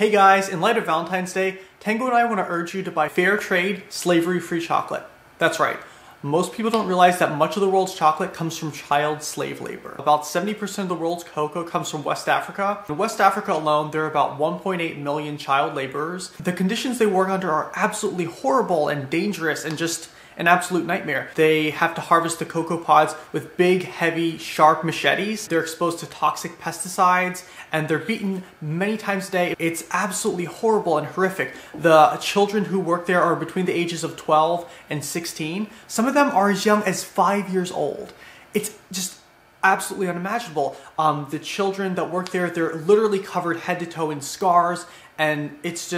Hey guys, in light of Valentine's Day, Tango and I want to urge you to buy FairTrade slavery-free chocolate. That's right. Most people don't realize that much of the world's chocolate comes from child slave labor. About 70% of the world's cocoa comes from West Africa. In West Africa alone, there are about 1.8 million child laborers. The conditions they work under are absolutely horrible and dangerous and just an absolute nightmare. They have to harvest the cocoa pods with big, heavy, sharp machetes. They're exposed to toxic pesticides and they're beaten many times a day. It's absolutely horrible and horrific. The children who work there are between the ages of 12 and 16. Some of them are as young as 5 years old. It's just absolutely unimaginable. The children that work there, they're literally covered head to toe in scars, and it's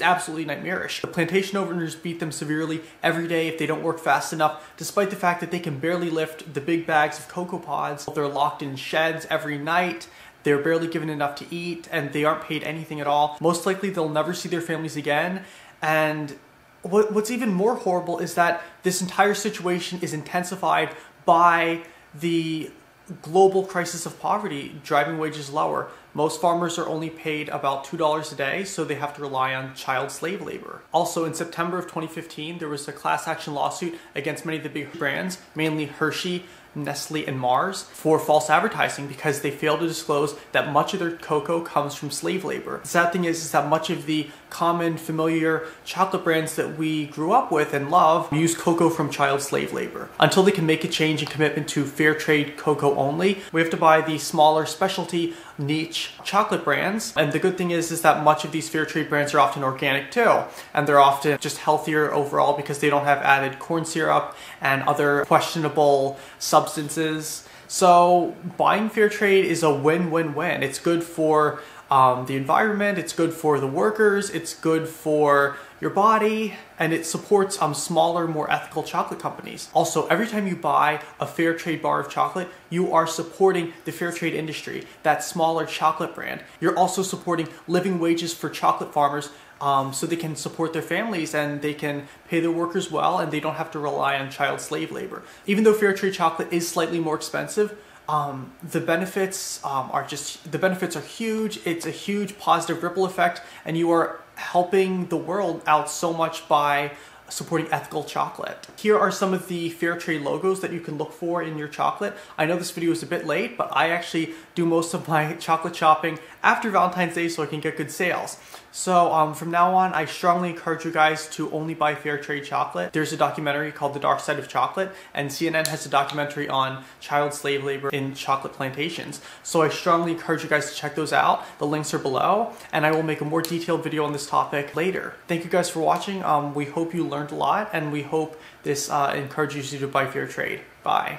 absolutely nightmarish. The plantation owners beat them severely every day if they don't work fast enough, despite the fact that they can barely lift the big bags of cocoa pods. They're locked in sheds every night. They're barely given enough to eat, and they aren't paid anything at all. Most likely they'll never see their families again. And what's even more horrible is that this entire situation is intensified by the global crisis of poverty, driving wages lower. Most farmers are only paid about $2 a day, so they have to rely on child slave labor. Also, in September of 2015, there was a class action lawsuit against many of the big brands, mainly Hershey, Nestle, and Mars, for false advertising because they failed to disclose that much of their cocoa comes from slave labor. The sad thing is that much of the common, familiar chocolate brands that we grew up with and love use cocoa from child slave labor. Until they can make a change and commitment to fair trade cocoa only, we have to buy the smaller specialty niche chocolate brands. And the good thing is that much of these fair trade brands are often organic too, and they're often just healthier overall because they don't have added corn syrup and other questionable substances. So buying fair trade is a win-win-win. It's good for the environment, it's good for the workers, it's good for your body, and it supports smaller, more ethical chocolate companies. Also, every time you buy a fair trade bar of chocolate, you are supporting the fair trade industry, that smaller chocolate brand. You're also supporting living wages for chocolate farmers so they can support their families and they can pay their workers well and they don't have to rely on child slave labor. Even though fair trade chocolate is slightly more expensive, the benefits are huge. It's a huge positive ripple effect, and you are helping the world out so much by supporting ethical chocolate. Here are some of the fair trade logos that you can look for in your chocolate. I know this video is a bit late, but I actually do most of my chocolate shopping after Valentine's Day so I can get good sales. So from now on, I strongly encourage you guys to only buy fair trade chocolate. There's a documentary called The Dark Side of Chocolate, and CNN has a documentary on child slave labor in chocolate plantations. So I strongly encourage you guys to check those out. The links are below, and I will make a more detailed video on this topic later. Thank you guys for watching. We hope you learned a lot, and we hope this encourages you to buy fair trade. Bye.